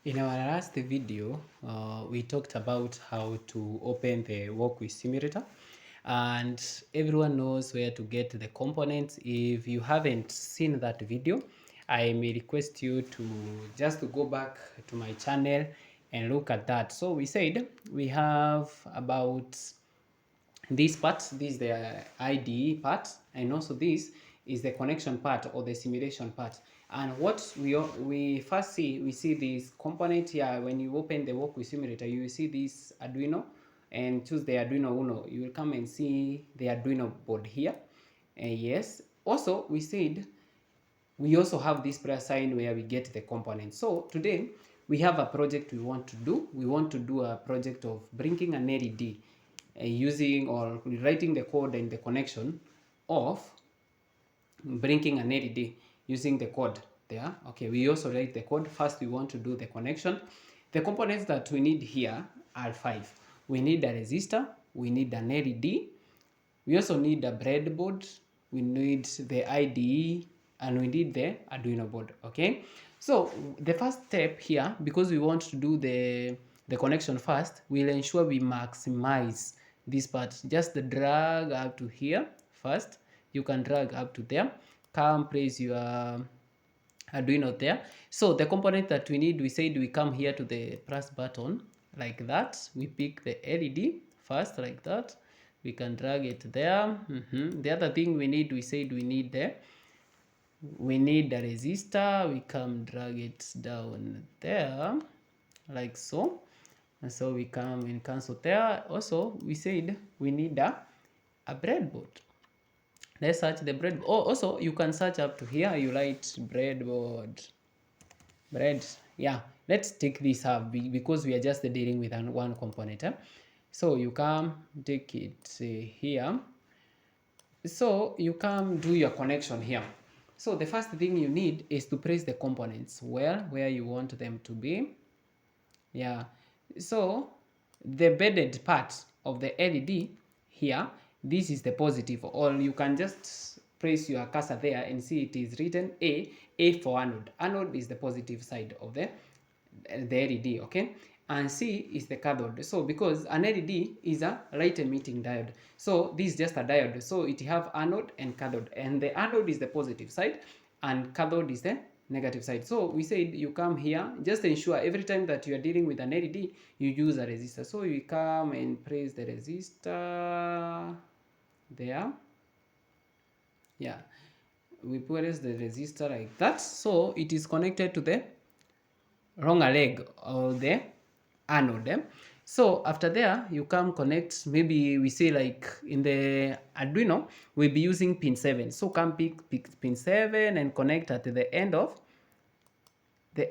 In our last video, we talked about how to open the Wokwi simulator, and everyone knows where to get the components. If you haven't seen that video, I may request you to just to go back to my channel and look at that. So we said we have about this part, this is the IDE part, and also this is the connection part or the simulation part. And what we first see, we see this component here. When you open the Wokwi simulator, you will see this Arduino and choose the Arduino Uno. You will come and see the Arduino board here. Yes, also we said we also have this prayer sign where we get the components. So today we have a project we want to do. We want to do a project of bringing an LED using or rewriting the code and the connection of bringing an LED using the code there. Okay, we also write the code. First, we want to do the connection. The components that we need here are 5. We need a resistor, we need an LED, we also need a breadboard, we need the IDE, and we need the Arduino board. Okay, so the first step here, because we want to do the connection first, we'll ensure we maximize this part. Just drag up to here first. You can drag up to there. Come place your Arduino there. So the component that we need, we said we come here to the plus button like that. We pick the LED first like that. We can drag it there. The other thing we need, we said we need the resistor. We come drag it down there like so. And so we come and cancel there. Also, we said we need a breadboard. Let's search the breadboard. Oh, also you can search up to here. You write breadboard. Yeah, let's take this up because we are just dealing with one component. So you come take it here. So you come do your connection here. So the first thing you need is to place the components where you want them to be. Yeah, so the bedded part of the LED here, this is the positive, or you can just place your cursor there and see it is written A for anode. Anode is the positive side of the LED, okay? And C is the cathode. So because an LED is a light emitting diode, so this is just a diode. So it have anode and cathode, and the anode is the positive side and cathode is the negative side. So we said you come here, just ensure every time that you are dealing with an LED, you use a resistor. So you come and place the resistor there. Yeah, we place the resistor like that. So it is connected to the wrong leg or the anode. So after there, you come connect, maybe we say like in the Arduino, we'll be using pin 7. So come pick pin 7 and connect at the end of the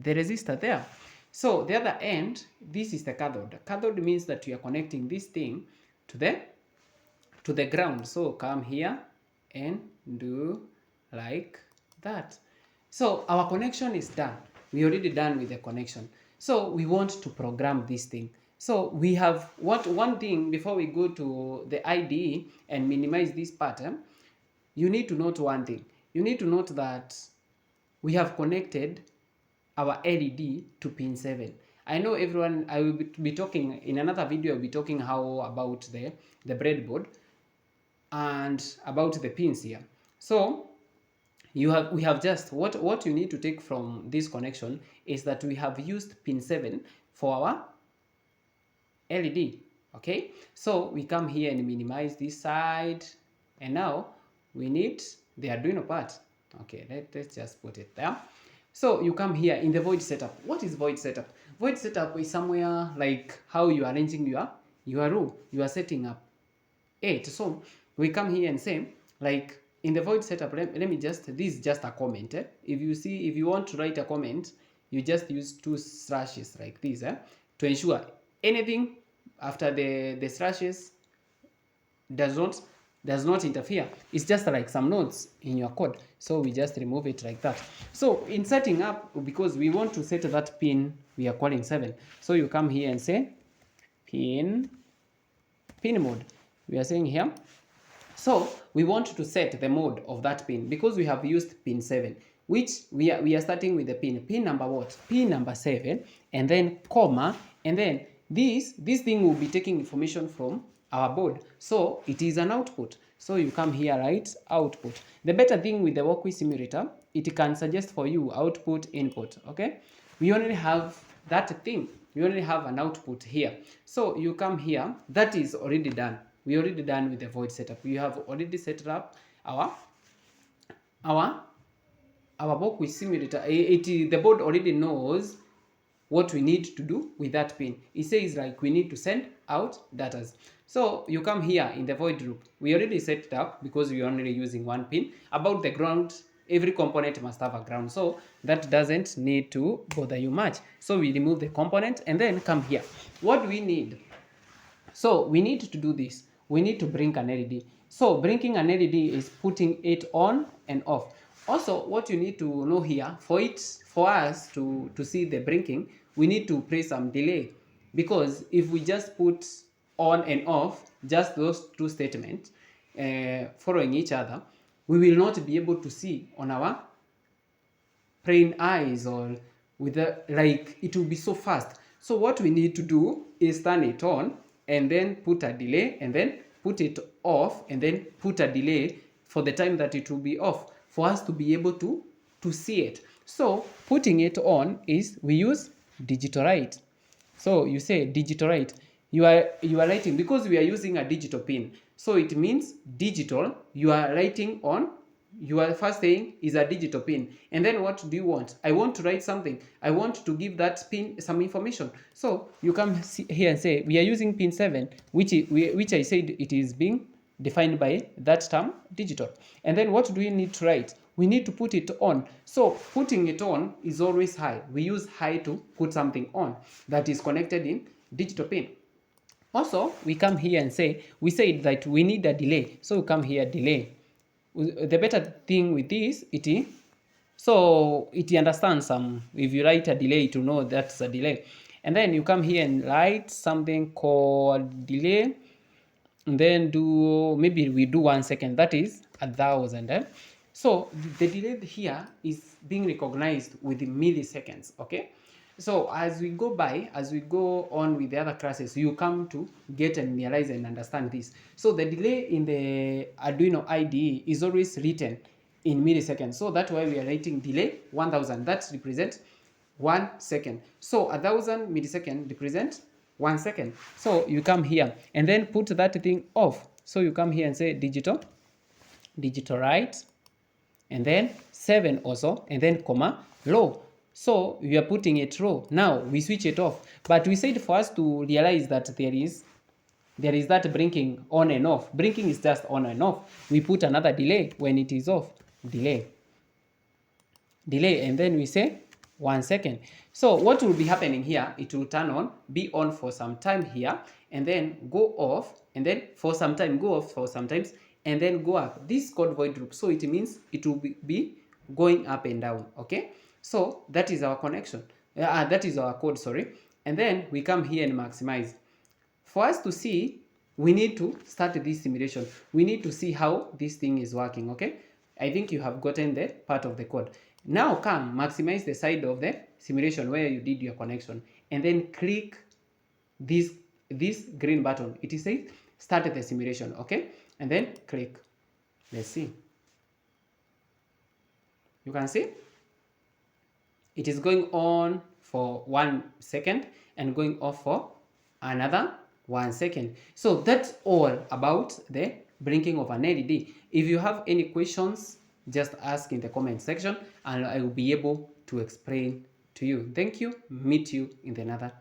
resistor there. So the other end, this is the cathode. Cathode means that you are connecting this thing to the ground. So come here and do like that. So our connection is done. We already done with the connection. So we want to program this thing. So we have one thing before we go to the IDE and minimize this pattern. You need to note one thing. You need to note that we have connected our LED to pin 7. I know everyone, I will be talking in another video, I'll be talking how about the breadboard and about the pins here. So we have just what you need to take from this connection is that we have used pin 7 for our LED. Okay, so we come here and minimize this side, and now we need the Arduino part. Okay, let's just put it there. So you come here in the void setup. What is void setup? Void setup is somewhere like how you are arranging your row. You are setting up it. So we come here and say like in the void setup, let me just, this is just a comment. If you want to write a comment, you just use 2 slashes like this to ensure anything after the slashes does not interfere. It's just like some nodes in your code. So we just remove it like that. So in setting up, because we want to set that pin we are calling 7. So you come here and say pin mode. We are saying here. So we want to set the mode of that pin because we have used pin 7. which we are starting with the pin number what? Pin number 7, and then comma, and then this thing will be taking information from our board, so it is an output. So you come here, write output. The better thing with the Wokwi simulator, it can suggest for you output, input. Okay, we only have that thing, we only have an output here. So you come here, that is already done. We already done with the void setup. We have already set up our Wokwi simulator. The board already knows what we need to do with that pin. It says like we need to send out data. So you come here in the void loop. We already set it up because we are only using one pin. About the ground, every component must have a ground, so that doesn't need to bother you much. So we remove the component and then come here. What do we need? So we need to do this. We need to blink an LED. So blinking an LED is putting it on and off. Also, what you need to know here, for us to see the blinking, we need to place some delay, because if we just put on and off, just those two statements following each other, we will not be able to see on our plain eyes, or with the, like, it will be so fast. So what we need to do is turn it on and then put a delay, and then put it off and then put a delay for the time that it will be off, for us to be able to see it. So putting it on is, we use digital write. So you say digital write. You are writing, because we are using a digital pin, so it means digital. You are writing on, your first thing is a digital pin, and then what do you want? I want to write something. I want to give that pin some information. So you come here and say we are using pin 7, which I said it is being defined by that term digital. And then what do we need to write? We need to put it on. So putting it on is always high. We use high to put something on that is connected in digital pin. Also, we come here and say, we said that we need a delay. So we come here, delay. The better thing with this, it understands if you write a delay, it will know that's a delay. And then you come here and write something called delay, and then maybe we do 1 second, that is 1,000. So the delay here is being recognized with milliseconds. Okay, so as we go on with the other classes, you come to get and realize and understand this. So the delay in the Arduino IDE is always written in milliseconds, so that's why we are writing delay 1000. That represents 1 second. So 1000 milliseconds represent 1 second. So you come here and then put that thing off. So you come here and say digital write, and then 7 also, and then comma low. So we are putting it low. Now we switch it off, but we said for us to realize that there is that blinking on and off. Blinking is just on and off. We put another delay when it is off. Delay, and then we say 1 second. So what will be happening here, it will turn on, be on for some time here, and then go off, and then for some time go off for some times, and then go up. This is called void loop, so it means it will be going up and down. Okay, so that is our connection. That is our code, sorry. And then we come here and maximize. For us to see, we need to start this simulation. We need to see how this thing is working. Okay, I think you have gotten the part of the code. Now come maximize the side of the simulation where you did your connection, and then click this green button. It says start the simulation. Okay, and then click. Let's see. You can see it is going on for 1 second and going off for another 1 second. So that's all about the blinking of an LED. If you have any questions, just ask in the comment section and I will be able to explain to you. Thank you. Meet you in another